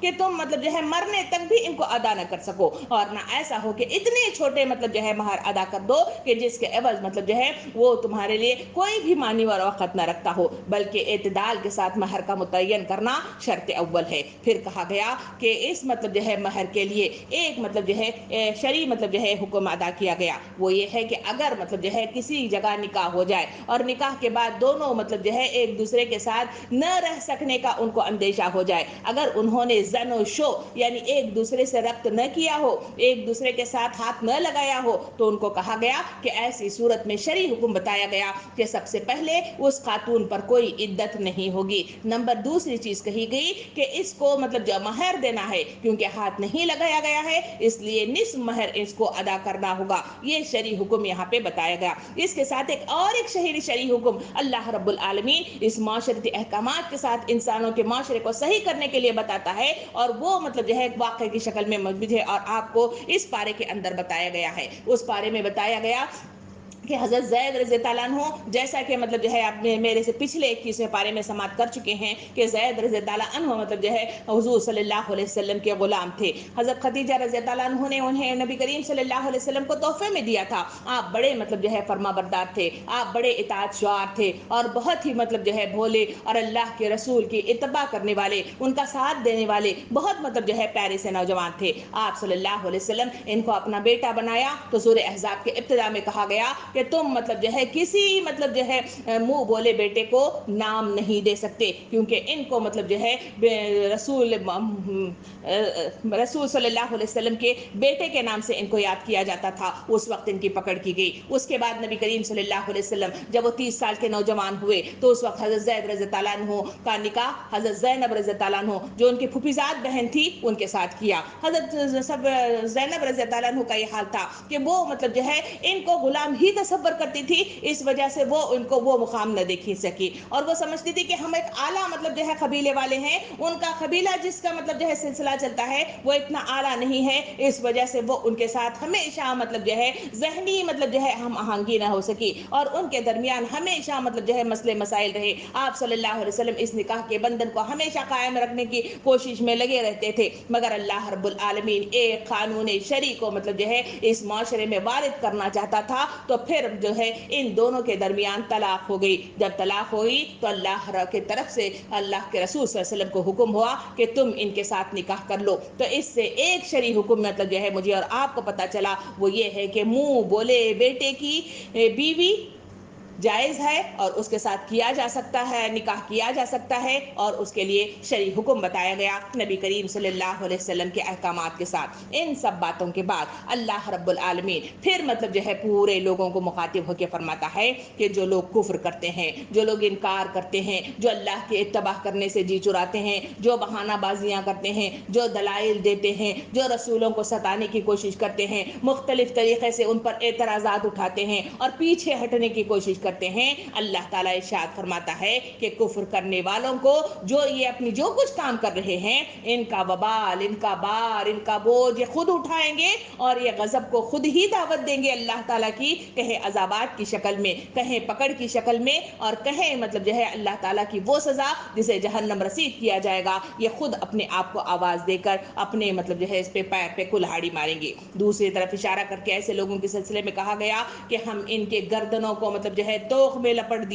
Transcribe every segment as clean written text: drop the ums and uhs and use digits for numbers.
کہ تم مطلب جو ہے مرنے تک بھی ان کو ادا نہ کر سکو، اور نہ ایسا ہو کہ اتنے چھوٹے مطلب جو ہے مہر ادا کر دو کہ جس کے عوض مطلب جو ہے وہ تمہارے لیے کوئی بھی معنی و وقت نہ رکھتا ہو، بلکہ اعتدال کے ساتھ مہر کا متعین کرنا شرط اول ہے۔ پھر کہا گیا کہ اس مطلب جو ہے مہر کے لیے ایک مطلب جو ہے شرعی مطلب جو ہے حکم ادا کیا گیا، وہ یہ ہے کہ اگر مطلب جو ہے کسی جگہ نکاح ہو جائے اور نکاح کے بعد دونوں مطلب جو ہے ایک دوسرے کے ساتھ نہ رہ سکنے کا ان کو اندیشہ ہو جائے، اگر انہوں نے زن و شو یعنی ایک دوسرے سے ربط نہ کیا ہو، ایک دوسرے کے ساتھ ہاتھ نہ لگایا ہو، تو ان کو کہا گیا کہ ایسی صورت میں شرعی حکم بتایا گیا کہ سب سے پہلے اس خاتون پر کوئی عدت نہیں ہوگی۔ نمبر دوسری چیز کہی گئی کہ اس کو مطلب جو مہر دینا ہے، کیونکہ ہاتھ نہیں لگایا گیا ہے اس لیے نصف مہر اس کو ادا کرنا ہوگا، یہ شرعی حکم یہاں پہ بتایا گیا۔ اس کے ساتھ ایک اور ایک شرعی حکم اللہ رب العالمین اس معاشرتی احکامات کے ساتھ انسانوں کے معاشرے کو صحیح کرنے کے لیے بتاتا ہے، اور وہ مطلب جو ہے ایک واقعے کی شکل میں موجود ہے اور آپ کو اس پارے کے اندر بتایا گیا ہے۔ اس پارے میں بتایا گیا کہ حضرت زید رضی اللہ عنہ، جیسا کہ مطلب جو ہے آپ میرے سے پچھلے 21ویں پارے میں سماعت کر چکے ہیں کہ زید رضی اللہ عنہ مطلب جو ہے حضور صلی اللہ علیہ وسلم کے غلام تھے۔ حضرت خدیجہ رضی اللہ عنہ نے انہیں نبی کریم صلی اللہ علیہ وسلم کو تحفے میں دیا تھا۔ آپ بڑے مطلب جو ہے فرما بردار تھے، آپ بڑے اطاعت شعار تھے اور بہت ہی مطلب جو ہے بھولے اور اللہ کے رسول کی اتباع کرنے والے، ان کا ساتھ دینے والے بہت مطلب جو ہے پیارے سے نوجوان تھے۔ آپ صلی اللہ علیہ وسلم ان کو اپنا بیٹا بنایا تو سورہ احزاب کے ابتدا میں کہا گیا کہ تم مطلب جو ہے کسی مطلب جو ہے منہ بولے بیٹے کو نام نہیں دے سکتے، کیونکہ ان کو مطلب جو ہے رسول صلی اللہ علیہ وسلم کے بیٹے کے نام سے ان کو یاد کیا جاتا تھا۔ اس وقت ان کی پکڑ کی گئی۔ اس کے بعد نبی کریم صلی اللہ علیہ وسلم جب وہ 30 سال کے نوجوان ہوئے تو اس وقت حضرت زید رضی اللہ عنہ کا نکاح حضرت زینب رضی اللہ عنہ جو ان کی پھوپھیزاد بہن تھی ان کے ساتھ کیا۔ حضرت زینب رضی اللہ عنہ کا یہ حال تھا کہ وہ مطلب جو ہے ان کو غلام ہی تصور کرتی تھی، اس وجہ سے وہ ان کو وہ مقام نہ دیکھ سکی، اور وہ سمجھتی تھی کہ ہم ایک اعلیٰ مطلب جو ہے قبیلے والے ہیں، ان کا قبیلہ جس کا مطلب جو ہے سلسلہ چلتا ہے وہ اتنا اعلیٰ نہیں ہے، اس وجہ سے وہ ان کے ساتھ ہمیشہ مطلب جو ہے ذہنی مطلب جو ہے ہم آہنگی نہ ہو سکی، اور ان کے درمیان ہمیشہ مطلب جو ہے مسئلے مسائل رہے۔ آپ صلی اللہ علیہ وسلم اس نکاح کے بندھن کو ہمیشہ قائم رکھنے کی کوشش میں لگے رہتے تھے، مگر اللہ رب العالمین ایک قانون شرعی کو مطلب جو ہے اس معاشرے میں وارد کرنا چاہتا تھا، تو پھر جو ہے ان دونوں کے درمیان طلاق ہو گئی۔ جب طلاق ہوئی تو اللہ کی طرف سے اللہ کے رسول صلی اللہ علیہ وسلم کو حکم ہوا کہ تم ان کے ساتھ نکاح کر لو۔ تو اس سے ایک شرعی حکم مطلب جو ہے مجھے اور آپ کو پتہ چلا، وہ یہ ہے کہ منہ بولے بیٹے کی بیوی جائز ہے اور اس کے ساتھ کیا جا سکتا ہے، نکاح کیا جا سکتا ہے، اور اس کے لیے شرعی حکم بتایا گیا نبی کریم صلی اللہ علیہ وسلم کے احکامات کے ساتھ۔ ان سب باتوں کے بعد اللہ رب العالمین پھر مطلب جو ہے پورے لوگوں کو مخاطب ہو کے فرماتا ہے کہ جو لوگ کفر کرتے ہیں، جو لوگ انکار کرتے ہیں، جو اللہ کے اتباع کرنے سے جی چراتے ہیں، جو بہانہ بازیاں کرتے ہیں، جو دلائل دیتے ہیں، جو رسولوں کو ستانے کی کوشش کرتے ہیں، مختلف طریقے سے ان پر اعتراضات اٹھاتے ہیں اور پیچھے ہٹنے کی کوشش کرتے ہیں، اللہ تعالیٰ ارشاد فرماتا ہے کہ کفر کرنے والوں کو جو یہ اپنی جو کچھ کام کر رہے ہیں، ان کا وبال، ان کا بار، ان کا بوجھ یہ خود اٹھائیں گے، اور یہ غضب کو خود ہی دعوت دیں گے اللہ تعالیٰ کی، کہیں عذابات کی شکل میں، کہیں پکڑ کی شکل میں، اور کہیں مطلب جو ہے اللہ تعالیٰ کی وہ سزا جسے جہنم رسید کیا جائے گا، یہ خود اپنے آپ کو آواز دے کر اپنے مطلب جو ہے اس پہ پیر پہ کلہاڑی ماریں گے۔ دوسری طرف اشارہ کر کے ایسے لوگوں کے سلسلے میں کہا گیا کہ ہم ان کے گردنوں کو مطلب جو ہے توخ میں لپیٹ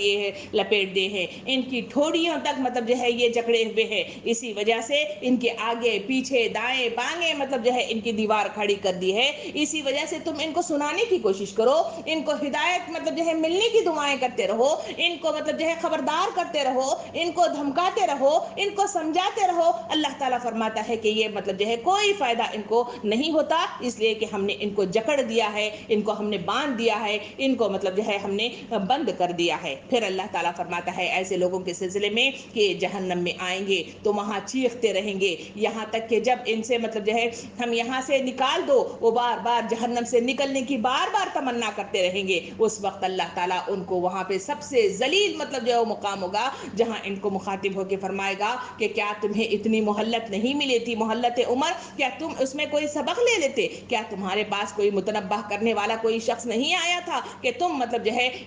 دیے ہیں، ان کی ٹھوڑیوں تک مطلب جو ہے یہ جکڑے ہوئے ہیں، اسی وجہ سے ان کے آگے پیچھے دائیں بائیں مطلب جو ہے ان کی دیوار کھڑی کر دی ہے، اسی وجہ سے تم ان کو سنانے کی کوشش کرو، ان کو ہدایت مطلب جو ہے ملنے کی دعائیں کرتے رہو، ان کو مطلب جو ہے خبردار کرتے رہو، ان کو دھمکاتے رہو، ان کو سمجھاتے رہو۔ اللہ تعالیٰ فرماتا ہے کہ یہ مطلب جو ہے کوئی فائدہ ان کو نہیں ہوتا، اس لیے کہ ہم نے ان کو جکڑ دیا ہے، ان کو ہم نے باندھ دیا ہے، ان کو مطلب جو ہے ہم نے بند کر دیا ہے۔ پھر اللہ تعالیٰ فرماتا ہے ایسے لوگوں کے سلسلے میں کہ جہنم میں آئیں گے تو وہاں چیختے رہیں گے، یہاں تک کہ جب ان سے مطلب جو ہے ہم یہاں سے نکال دو، وہ بار بار جہنم سے نکلنے کی بار بار تمنا کرتے رہیں گے۔ اس وقت اللہ تعالیٰ ان کو وہاں پہ سب سے ذلیل مطلب جو ہے مقام ہوگا، جہاں ان کو مخاطب ہو کے فرمائے گا کہ کیا تمہیں اتنی مہلت نہیں ملی تھی، مہلت عمر، کیا تم اس میں کوئی سبق لے لیتے؟ کیا تمہارے پاس کوئی متنبہ کرنے والا کوئی شخص نہیں آیا تھا کہ تم مطلب جو ہے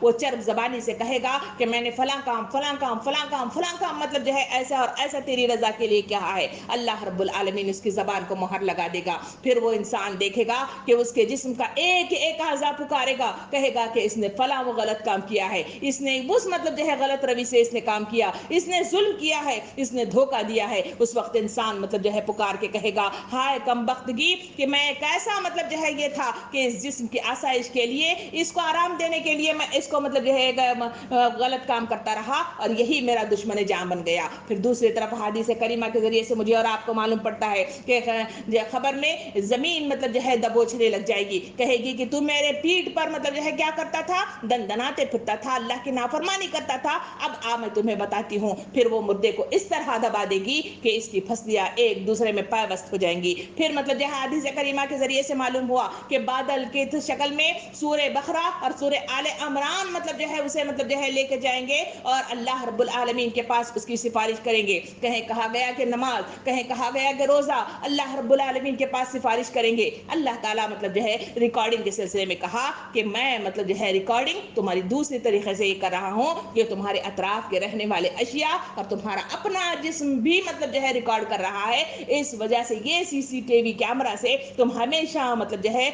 وہ چرب زبانی سے کہے گا کہ میں نے فلاں کام فلاں کام فلاں کام فلاں کام مطلب جو ہے ایسا اور ایسا تیری رضا کے لیے کیا ہے. اللہ رب العالمین اس کی زبان کو مہر لگا دے گا. پھر وہ انسان دیکھے گا کہ اس کے جسم کا ایک ایک اعضا پکارے گا, کہے گا کہ اس نے فلاں وہ غلط کام کیا ہے, اس نے اس مطلب جو ہے غلط روی سے اس نے کام کیا, اس نے ظلم کیا ہے, اس نے دھوکہ دیا ہے. اس وقت انسان مطلب جو ہے پکار کے کہے گا ہائے کم بختگی کہ میں کیسا مطلب جو ہے یہ تھا کہ اس جسم کی آسائش کے لیے, اس کو آرام دینے کے لیے میں اس کو مطلب جو ہے غلط کام کرتا رہا اور یہی میرا دشمن جان بن گیا. پھر دوسری طرف حدیث کریمہ کے ذریعے سے مجھے اور آپ کو معلوم پڑتا ہے کہ خبر میں زمین مطلب جو ہے دبوچنے لگ جائے گی, کہے گی کہ تم میرے پیٹھ پر مطلب جو ہے کیا کرتا تھا, دندناتے پھرتا تھا, اللہ کی نافرمانی کرتا تھا, اب میں تمہیں بتاتی ہوں. پھر وہ مردے کو اس طرح دبا دے گی کہ اس کی پھسلیاں ایک دوسرے میں پیوست ہو جائیں گی. پھر مطلب جو ہے حدیث کریمہ کے ذریعے سے معلوم ہوا کہ بادل کی شکل میں سورہ بقرہ اور سورہ آل عمران مطلب جو ہے اسے مطلب جو ہے لے کے جائیں گے اور اللہ رب العالمین کے پاس اس کی سفارش کریں گے. کہیں کہا گیا کہ نماز, کہیں کہا گیا کہ روزہ, اللہ رب العالمین کے پاس سفارش کریں گے. اللہ تعالیٰ مطلب جو ہے ریکارڈنگ کے سلسلے میں کہا کہ میں مطلب جو ہے ریکارڈنگ تمہاری دوسری طریقے سے یہ کر رہا ہوں کہ تمہارے اطراف کے رہنے والے اشیاء اور تمہارا اپنا جسم بھی مطلب جو ہے ریکارڈ کر رہا ہے. اس وجہ سے یہ CCTV کیمرہ سے تم ہمیشہ مطلب جو ہے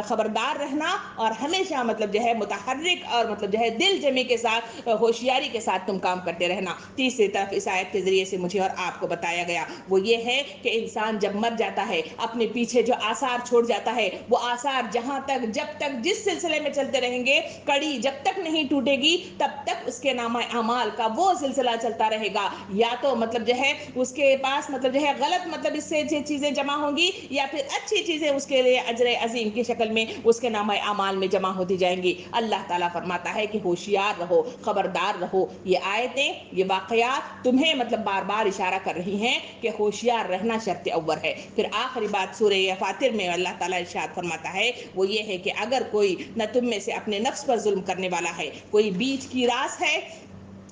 خبردار رہنا اور ہمیشہ مطلب جو ہے متحرک اور مطلب جو ہے دل جمی کے ساتھ ہوشیاری کے ساتھ تم کام کرتے رہنا. تیسری طرف اس آیت کے ذریعے سے مجھے اور آپ کو بتایا گیا وہ یہ ہے کہ انسان جب مر جاتا ہے اپنے پیچھے جو آثار چھوڑ جاتا ہے, وہ آثار جہاں تک جب تک جس سلسلے میں چلتے رہیں گے, کڑی جب تک نہیں ٹوٹے گی تب تک اس کے نامہ اعمال کا وہ سلسلہ چلتا رہے گا. یا تو مطلب جو ہے اس کے پاس مطلب جو ہے غلط مطلب اس سے چیزیں جمع ہوں گی, یا پھر اچھی چیزیں اس کے لیے اجر عظیم کی شکل میں اس کے نامہ اعمال میں جمع ہوتی جائیں گی. اللہ تعالیٰ فرماتا ہے کہ ہوشیار رہو, خبردار رہو. یہ آیتیں, یہ واقعات تمہیں مطلب بار بار اشارہ کر رہی ہیں کہ ہوشیار رہنا شرط اول ہے. پھر آخری بات سورہ فاتر میں اللہ تعالیٰ ارشاد فرماتا ہے وہ یہ ہے کہ اگر کوئی نہ تم میں سے اپنے نفس پر ظلم کرنے والا ہے, کوئی بیچ کی راست ہے.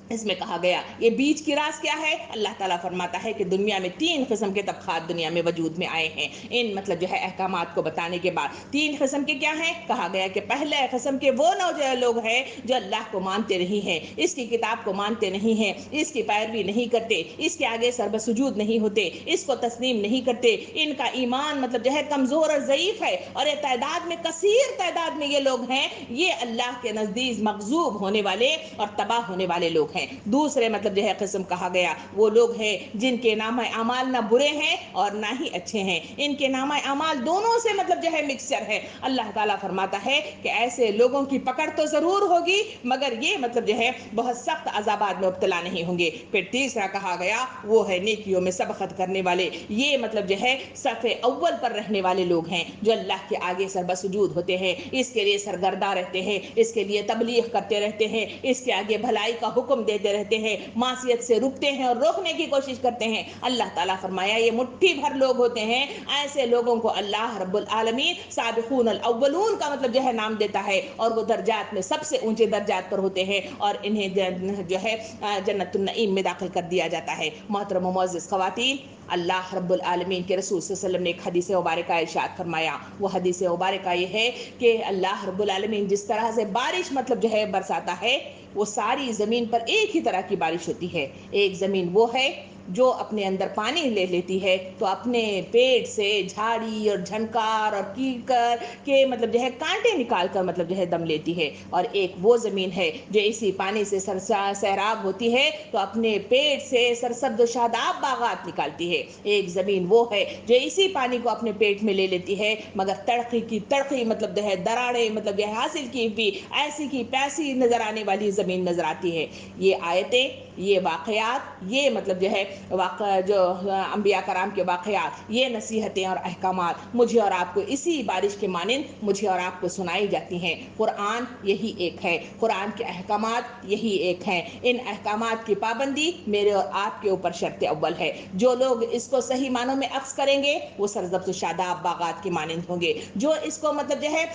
اس میں کہا گیا یہ بیچ کی راز کیا ہے. اللہ تعالیٰ فرماتا ہے کہ دنیا میں 3 قسم کے طبقات دنیا میں وجود میں آئے ہیں. ان مطلب جو ہے احکامات کو بتانے کے بعد 3 قسم کے کیا ہیں, کہا گیا کہ پہلے قسم کے وہ لوگ ہیں جو اللہ کو مانتے نہیں ہیں, اس کی کتاب کو مانتے نہیں ہیں, اس کی پیروی نہیں کرتے, اس کے آگے سر بسجود نہیں ہوتے, اس کو تسلیم نہیں کرتے. ان کا ایمان مطلب جو ہے کمزور اور ضعیف ہے, اور یہ تعداد میں کثیر تعداد میں یہ لوگ ہیں, یہ اللہ کے نزدیک مغضوب ہونے والے اور تباہ ہونے والے لوگ ہیں. دوسرے مطلب جو ہے قسم کہا گیا وہ لوگ ہیں جن کے نامہ اعمال نہ برے ہیں اور نہ ہی اچھے ہیں, ان کے نامہ اعمال دونوں سے مطلب جو ہے مکسچر ہے. اللہ تعالیٰ فرماتا ہے کہ ایسے لوگوں کی پکڑ تو ضرور ہوگی مگر یہ مطلب جو ہے بہت سخت عذابات میں مبتلا نہیں ہوں گے. پھر تیسرا کہا گیا وہ ہے نیکیوں میں سبقت کرنے والے, یہ مطلب جو ہے صف اول پر رہنے والے لوگ ہیں جو اللہ کے آگے سر بسجود ہوتے ہیں, اس کے لیے سرگرداں رہتے ہیں, اس کے لیے تبلیغ کرتے رہتے ہیں, اس کے آگے بھلائی کا حکم دیتے رہتے ہیں, معصیت سے رکتے ہیں اور روکنے کی کوشش کرتے ہیں. اللہ تعالیٰ فرمایا یہ مٹھی بھر لوگ ہوتے ہیں, ایسے لوگوں کو اللہ رب العالمین سابقون الاولون کا مطلب جو ہے نام دیتا ہے, اور وہ درجات میں سب سے اونچے درجات پر ہوتے ہیں, اور انہیں جو ہے جنت النعیم میں داخل کر دیا جاتا ہے. محترم و معزز خواتین, اللہ رب العالمین کے رسول صلی اللہ علیہ وسلم نے ایک حدیث مبارکہ ارشاد فرمایا. وہ حدیث مبارکہ یہ ہے کہ اللہ رب العالمین جس طرح سے بارش مطلب جو ہے برساتا ہے, وہ ساری زمین پر ایک ہی طرح کی بارش ہوتی ہے. ایک زمین وہ ہے جو اپنے اندر پانی لے لیتی ہے تو اپنے پیٹ سے جھاڑی اور جھنکار اور کیکر کے مطلب جو ہے کانٹے نکال کر مطلب جو ہے دم لیتی ہے. اور ایک وہ زمین ہے جو اسی پانی سے سیراب ہوتی ہے تو اپنے پیٹ سے سرسبز و شاداب باغات نکالتی ہے. ایک زمین وہ ہے جو اسی پانی کو اپنے پیٹ میں لے لیتی ہے مگر تڑقی کی تڑقی مطلب جو ہے دراڑے مطلب جو ہے حاصل کی بھی ایسی کی پیسی نظر آنے والی زمین نظر آتی ہے. یہ آیتیں, یہ واقعات, یہ مطلب جو ہے جو انبیاء کرام کے واقعات, یہ نصیحتیں اور احکامات مجھے اور آپ کو اسی بارش کے مانند مجھے اور آپ کو سنائی جاتی ہیں. قرآن یہی ایک ہے, قرآن کے احکامات یہی ایک ہیں. ان احکامات کی پابندی میرے اور آپ کے اوپر شرط اول ہے. جو لوگ اس کو صحیح معنوں میں اخذ کریں گے وہ سرسبز و شاداب باغات کے مانند ہوں گے. جو اس کو مطلب جو ہے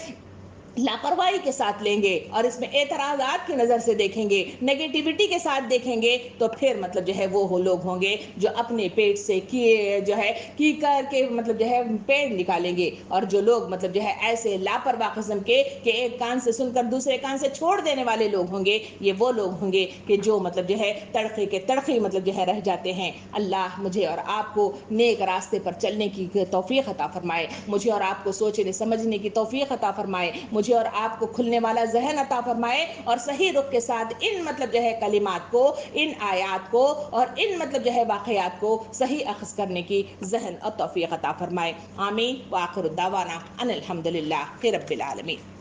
لاپرواہی کے ساتھ لیں گے اور اس میں اعتراضات کی نظر سے دیکھیں گے، نیگیٹیوٹی کے ساتھ دیکھیں گے، تو پھر مطلب جو ہے وہ لوگ ہوں گے جو اپنے پیٹ سے کی کر کے مطلب جو ہے پیڑ نکالیں گے، اور جو لوگ مطلب جو ہے ایسے لاپرواہ قسم کے کہ ایک کان سے سن کر دوسرے کان سے چھوڑ دینے والے لوگ ہوں گے، یہ وہ لوگ ہوں گے کہ جو مطلب جو ہے تڑقے کے تڑقی مطلب جو ہے رہ جاتے ہیں۔ اللہ مجھے اور آپ کو نیک راستے پر چلنے کی توفیق عطا فرمائے، مجھے اور آپ کو سوچنے سمجھنے کی توفیق عطا فرمائے، مجھے اور آپ کو کھلنے والا ذہن عطا فرمائے، اور صحیح رخ کے ساتھ ان مطلب جو ہے کلمات کو، ان آیات کو اور ان مطلب جو ہے واقعات کو صحیح اخذ کرنے کی ذہن اور توفیق عطا فرمائے۔ آمین۔ وآخر الدعوانا ان الحمدللہ رب العالمین۔